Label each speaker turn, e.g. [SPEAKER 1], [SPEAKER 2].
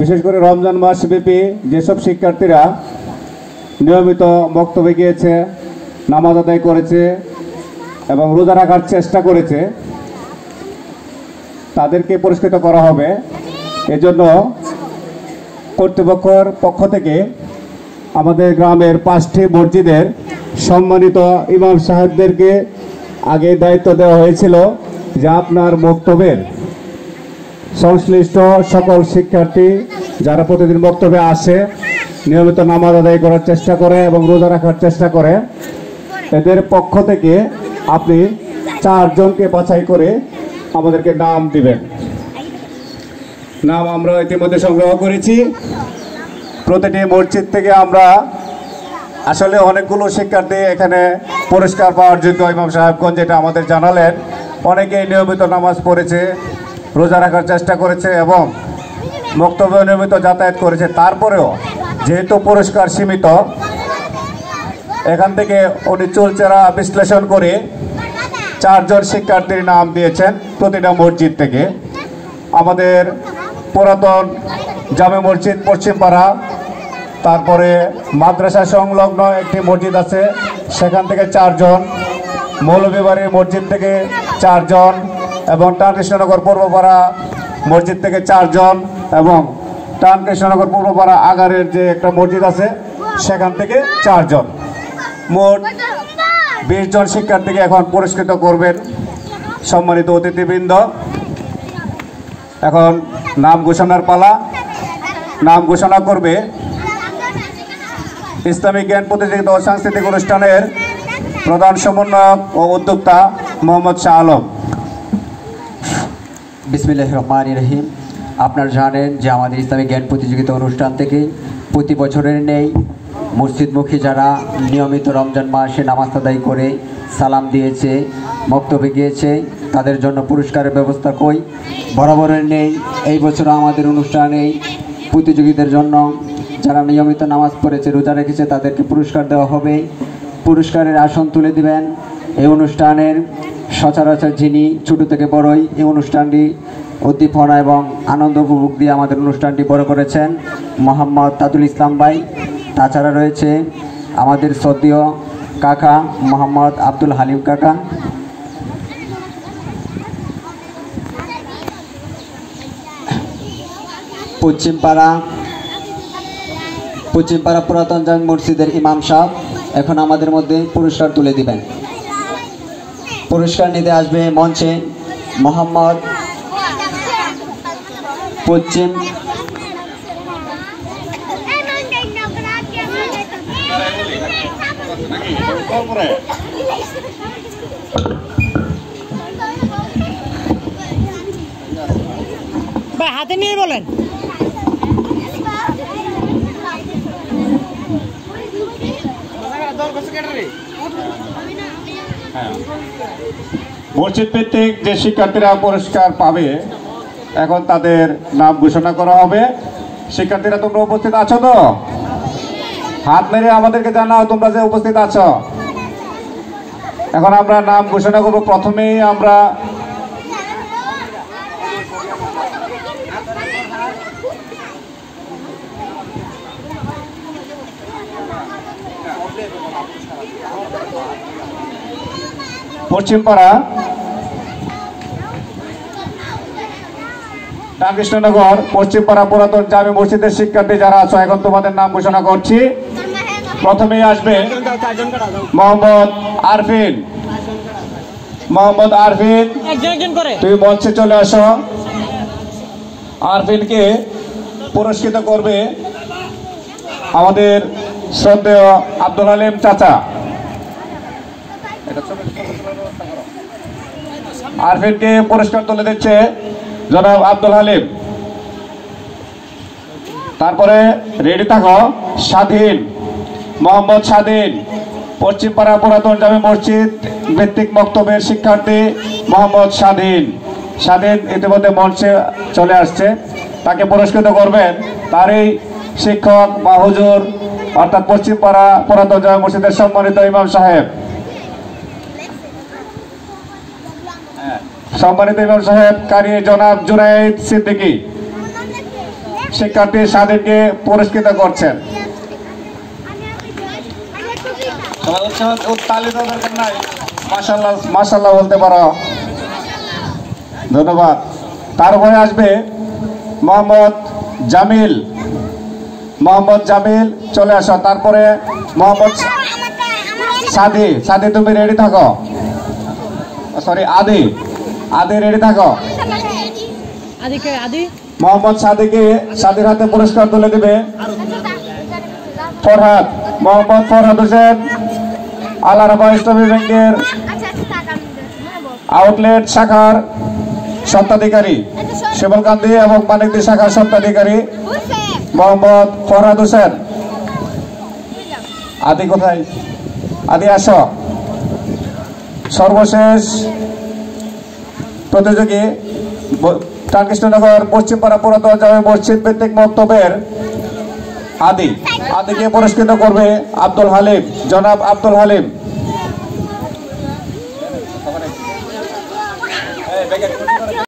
[SPEAKER 1] বিশেষ করে রমজান মাসব্যাপী যেসব শিক্ষার্থীরা নিয়মিত বক্তব্যে গিয়েছে, নামাজ আদায় করেছে এবং রোজা রাখার চেষ্টা করেছে, তাদেরকে পুরস্কৃত করা হবে। এজন্য কর্তৃপক্ষের পক্ষ থেকে আমাদের গ্রামের 5টি মসজিদের সম্মানিত ইমাম সাহেবদেরকে আগে দায়িত্ব দেওয়া হয়েছিল যে আপনার বক্তব্যের সংশ্লিষ্ট সকল শিক্ষার্থী যারা প্রতিদিন বক্তব্যে আসে, নিয়মিত নামাজ আদায় করার চেষ্টা করে এবং রোজা রাখার চেষ্টা করে, এদের পক্ষ থেকে আপনি 4 জনকে বাছাই করে আমাদেরকে নাম দিবেন। নাম আমরা ইতিমধ্যে সংগ্রহ করেছি। প্রতিটি মসজিদ থেকে আমরা আসলে অনেকগুলো শিক্ষার্থী এখানে পুরস্কার পাওয়ার যোগ্য ইমাম সাহেবগঞ্জ যেটা আমাদের জানালেন। অনেকেই নিয়মিত নামাজ পড়েছে, রোজা রাখার চেষ্টা করেছে এবং বক্তব্য নিয়মিত যাতায়াত করেছে। তারপরেও যেহেতু পুরস্কার সীমিত, এখান থেকে উনি চুলচেরা বিশ্লেষণ করে 4 জন শিক্ষার্থীর নাম দিয়েছেন প্রতিটা মসজিদ থেকে। আমাদের পুরাতন জামে মসজিদ পশ্চিমপাড়া, তারপরে মাদ্রাসা সংলগ্ন একটি মসজিদ আছে, সেখান থেকে 4 জন, মৌলভীবাড়ির মসজিদ থেকে 4 জন এবং টান কৃষ্ণনগর পূর্বপাড়া মসজিদ থেকে 4 জন এবং টান কৃষ্ণনগর পূর্বপাড়া আগারের যে একটা মসজিদ আছে সেখান থেকে 4 জন। মোট 20 জন শিক্ষার্থীকে এখন পুরস্কৃত করবেন সম্মানিত অতিথিবৃন্দ। এখন নাম ঘোষণার পালা। নাম ঘোষণা করবে ইসলামিক জ্ঞান প্রতিযোগিতা ও সাংস্কৃতিক অনুষ্ঠানের প্রধান সমন্বয়ক ও উদ্যোক্তা মোহাম্মদ শাহ আলম।
[SPEAKER 2] বিসমিল্লাহির রহমানির রহিম। আপনারা জানেন যে আমাদের ইসলামিক জ্ঞান প্রতিযোগিতা অনুষ্ঠান থেকে প্রতি বছরের নেই মসজিদমুখী যারা নিয়মিত রমজান মাসে নামাজ আদায় করে সালাম দিয়েছে, বক্তব্যে গিয়েছে, তাদের জন্য পুরস্কারের ব্যবস্থা কই বরাবরের নেই। এই বছর আমাদের অনুষ্ঠানে প্রতিযোগীদের জন্য যারা নিয়মিত নামাজ পড়েছে, রোজা রেখেছে, তাদেরকে পুরস্কার দেওয়া হবে। পুরস্কারের আসন তুলে দিবেন এই অনুষ্ঠানের সচরাচর যিনি ছোটো থেকে বড়ই এই অনুষ্ঠানটি উদ্দীপনা এবং আনন্দ উপভোগ দিয়ে আমাদের অনুষ্ঠানটি বড় করেছেন মোহাম্মদ তাজুল ইসলাম ভাই। তাছাড়া রয়েছে আমাদের শ্রদ্ধেয় কাকা মোহাম্মদ আব্দুল হালিম কাকা। পশ্চিমপাড়া পুরাতন জামে মসজিদের ইমাম সাহেব এখন আমাদের মধ্যে পুরস্কার তুলে দিবেন। পুরস্কার নিতে আসবে মঞ্চে মোহাম্মদ পশ্চিম
[SPEAKER 3] হাতে নিয়ে বলেন।
[SPEAKER 1] মসজিদ ভিত্তিক যে শিক্ষার্থীরা পুরস্কার পাবে এখন তাদের নাম ঘোষণা করা হবে। শিক্ষার্থীরা তোমরা উপস্থিত আছো তো? হাত মেরে আমাদেরকে জানাও তোমরা যে উপস্থিত আছো। এখন আমরা নাম ঘোষণা করব। প্রথমেই আমরা পশ্চিমপাড়া রামকৃষ্ণনগর পশ্চিমপাড়া পুরাতন জামে মসজিদের শিক্ষার্থী যারা আছো এখন তোমাদের নাম ঘোষণা করছি। প্রথমেই আসবে মোহাম্মদ আরফিন। মোহাম্মদ আরফিন, তুমি মঞ্চে চলে আসো। আরফিনকে পুরস্কৃত করবে আমাদের শ্রদ্ধেয় আব্দুল হালিম চাচা। আরফিনকে পুরস্কার তুলে দিচ্ছে জনাব আব্দুল হালিম। তারপরে রেডি থাকো স্বাধীন, মোহাম্মদ স্বাধীন, পশ্চিমপাড়া পুরাতন জামে মসজিদ ভিত্তিক বক্তব্যের শিক্ষার্থী মোহাম্মদ স্বাধীন। স্বাধীন ইতিমধ্যে মঞ্চে চলে আসছে, তাকে পুরস্কৃত করবেন তারই শিক্ষক বা হুজুর অর্থাৎ পশ্চিমপাড়া পুরাতন জামে মসজিদের সম্মানিত ইমাম সাহেব। সম্মানিত ইমাম সাহেব কারি জনাব জুনাইদ সিদ্দিকী। শিক্ষার্থী স্বাধীনকে পুরস্কৃত করছেন। মাশাআল্লাহ মাশাআল্লাহ বলতে পারো, ধন্যবাদ। তারপরে আসবে মোহাম্মদ জামিল। মোহাম্মদ জামিল চলে আসো। তারপরে মোহাম্মদ সাদি। সাদি তুমি রেডি থাকো, সরি আদি। আদি রেডি থাকো। মোহাম্মদ সাদিকে, সাদির হাতে পুরস্কার তুলে দিবে ফরহাদ। মোহাম্মদ ফরহাদ হোসেন আল আরাফা ইসলামী ব্যাংকের আউটলেট শাখার স্বত্বাধিকারী, শিমলকান্দি এবং মানিকদি শাখার স্বত্বাধিকারী মোহাম্মদ ফরহাদ হোসেন। আদি কোথায়? আদি আসো। সর্বশেষ প্রতিযোগী কৃষ্ণনগর পশ্চিমপাড়া পুরাতন জামে মসজিদ ভিত্তিক মক্তবের আদি। আদিকে পুরস্কৃত করবে আব্দুল হালিম, জনাব আব্দুল হালিম।